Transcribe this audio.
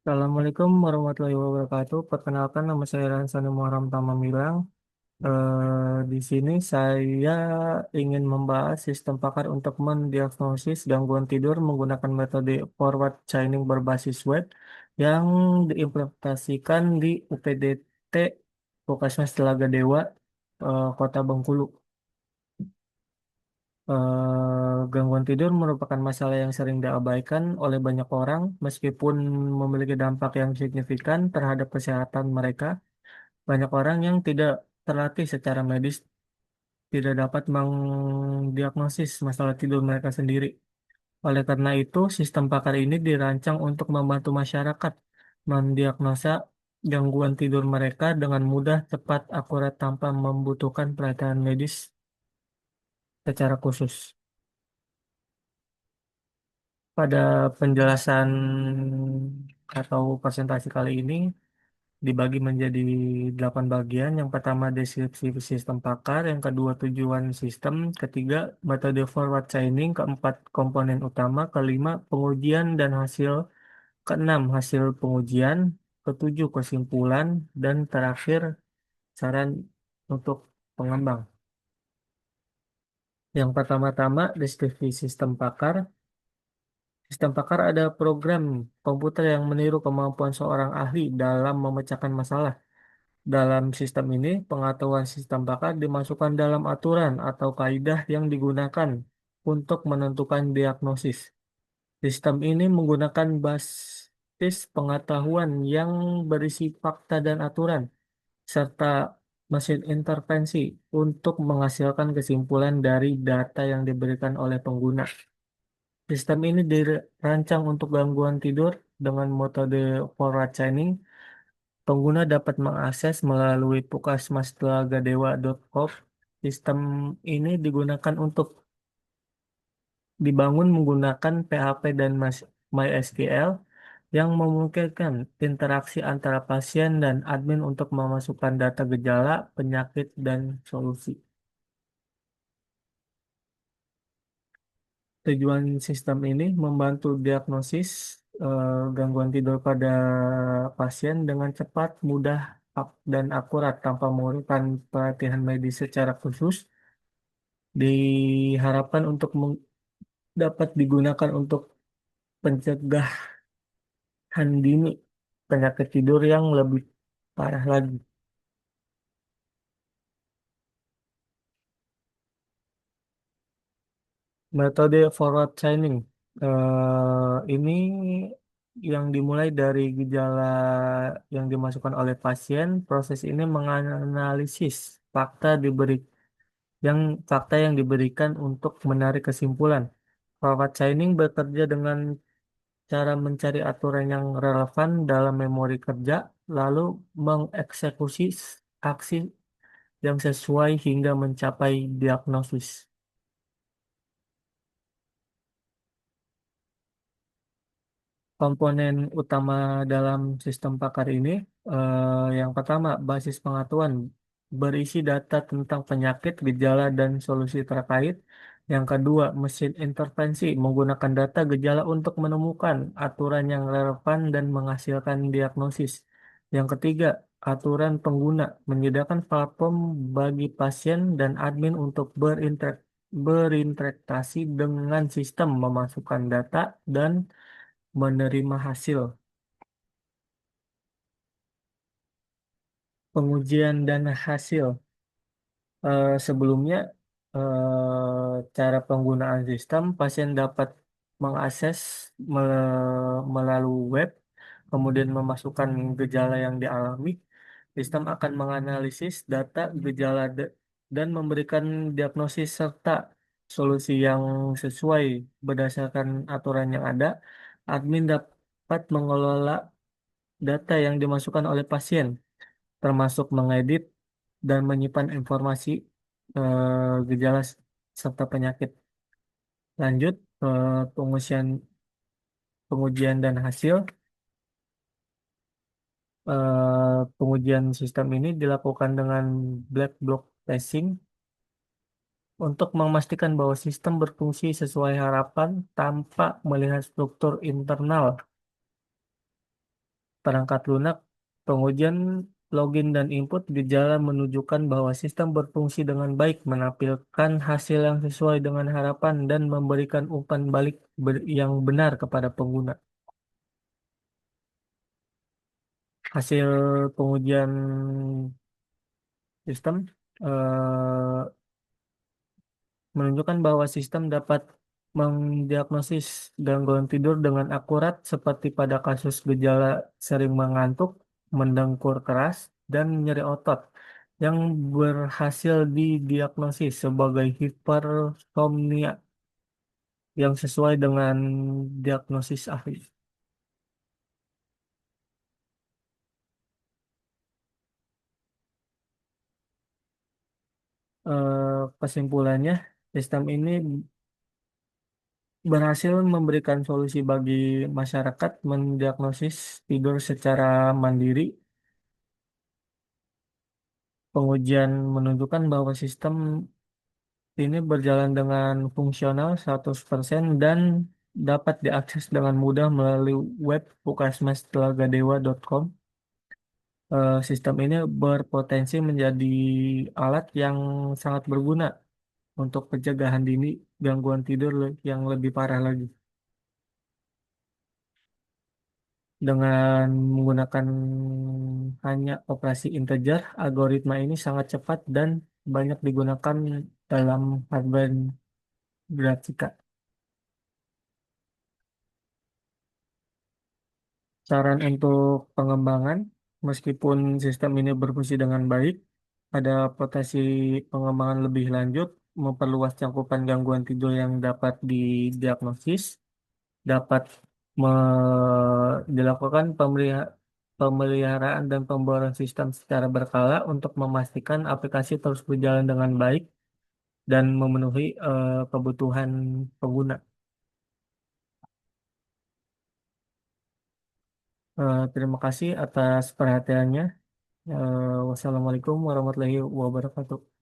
Assalamualaikum warahmatullahi wabarakatuh. Perkenalkan nama saya Ransani Muharam Tamamilang. Di sini saya ingin membahas sistem pakar untuk mendiagnosis gangguan tidur menggunakan metode forward chaining berbasis web yang diimplementasikan di UPDT Puskesmas Telaga Dewa, Kota Bengkulu. Gangguan tidur merupakan masalah yang sering diabaikan oleh banyak orang, meskipun memiliki dampak yang signifikan terhadap kesehatan mereka. Banyak orang yang tidak terlatih secara medis tidak dapat mendiagnosis masalah tidur mereka sendiri. Oleh karena itu, sistem pakar ini dirancang untuk membantu masyarakat mendiagnosa gangguan tidur mereka dengan mudah, cepat, akurat tanpa membutuhkan perhatian medis secara khusus. Pada penjelasan atau presentasi kali ini dibagi menjadi 8 bagian. Yang pertama deskripsi sistem pakar, yang kedua tujuan sistem, ketiga metode forward chaining, keempat komponen utama, kelima pengujian dan hasil, keenam hasil pengujian, ketujuh kesimpulan, dan terakhir saran untuk pengembang. Yang pertama-tama deskripsi sistem pakar. Sistem pakar ada program komputer yang meniru kemampuan seorang ahli dalam memecahkan masalah. Dalam sistem ini, pengetahuan sistem bakar dimasukkan dalam aturan atau kaidah yang digunakan untuk menentukan diagnosis. Sistem ini menggunakan basis pengetahuan yang berisi fakta dan aturan, serta mesin intervensi untuk menghasilkan kesimpulan dari data yang diberikan oleh pengguna. Sistem ini dirancang untuk gangguan tidur dengan metode forward chaining. Pengguna dapat mengakses melalui pukasmastelaga.dewa.com. Sistem ini digunakan untuk dibangun menggunakan PHP dan MySQL yang memungkinkan interaksi antara pasien dan admin untuk memasukkan data gejala, penyakit, dan solusi. Tujuan sistem ini membantu diagnosis gangguan tidur pada pasien dengan cepat, mudah, dan akurat tanpa memerlukan pelatihan medis secara khusus. Diharapkan untuk dapat digunakan untuk pencegahan dini penyakit tidur yang lebih parah lagi. Metode forward chaining ini yang dimulai dari gejala yang dimasukkan oleh pasien. Proses ini menganalisis fakta diberi yang fakta yang diberikan untuk menarik kesimpulan. Forward chaining bekerja dengan cara mencari aturan yang relevan dalam memori kerja, lalu mengeksekusi aksi yang sesuai hingga mencapai diagnosis. Komponen utama dalam sistem pakar ini, yang pertama, basis pengetahuan berisi data tentang penyakit, gejala, dan solusi terkait. Yang kedua, mesin intervensi menggunakan data gejala untuk menemukan aturan yang relevan dan menghasilkan diagnosis. Yang ketiga, aturan pengguna menyediakan platform bagi pasien dan admin untuk berinteraksi dengan sistem, memasukkan data, dan menerima hasil. Pengujian dan hasil. Sebelumnya, cara penggunaan sistem, pasien dapat mengakses melalui web, kemudian memasukkan gejala yang dialami. Sistem akan menganalisis data gejala dan memberikan diagnosis serta solusi yang sesuai berdasarkan aturan yang ada. Admin dapat mengelola data yang dimasukkan oleh pasien, termasuk mengedit dan menyimpan informasi gejala serta penyakit. Lanjut, pengujian dan hasil. Pengujian sistem ini dilakukan dengan black box testing untuk memastikan bahwa sistem berfungsi sesuai harapan tanpa melihat struktur internal. perangkat lunak, pengujian login dan input gejala menunjukkan bahwa sistem berfungsi dengan baik, menampilkan hasil yang sesuai dengan harapan, dan memberikan umpan balik yang benar kepada pengguna. Hasil pengujian sistem eh, menunjukkan bahwa sistem dapat mendiagnosis gangguan tidur dengan akurat seperti pada kasus gejala sering mengantuk, mendengkur keras, dan nyeri otot yang berhasil didiagnosis sebagai hipersomnia yang sesuai dengan diagnosis ahli. Kesimpulannya, sistem ini berhasil memberikan solusi bagi masyarakat mendiagnosis tidur secara mandiri. Pengujian menunjukkan bahwa sistem ini berjalan dengan fungsional 100% dan dapat diakses dengan mudah melalui web puskesmastelagadewa.com. Sistem ini berpotensi menjadi alat yang sangat berguna untuk pencegahan dini gangguan tidur yang lebih parah lagi. Dengan menggunakan hanya operasi integer, algoritma ini sangat cepat dan banyak digunakan dalam hardware grafika. Saran untuk pengembangan, meskipun sistem ini berfungsi dengan baik, ada potensi pengembangan lebih lanjut, memperluas cakupan gangguan tidur yang dapat didiagnosis, dapat dilakukan pemeliharaan dan pembaruan sistem secara berkala untuk memastikan aplikasi terus berjalan dengan baik dan memenuhi kebutuhan pengguna. Terima kasih atas perhatiannya. Wassalamualaikum warahmatullahi wabarakatuh.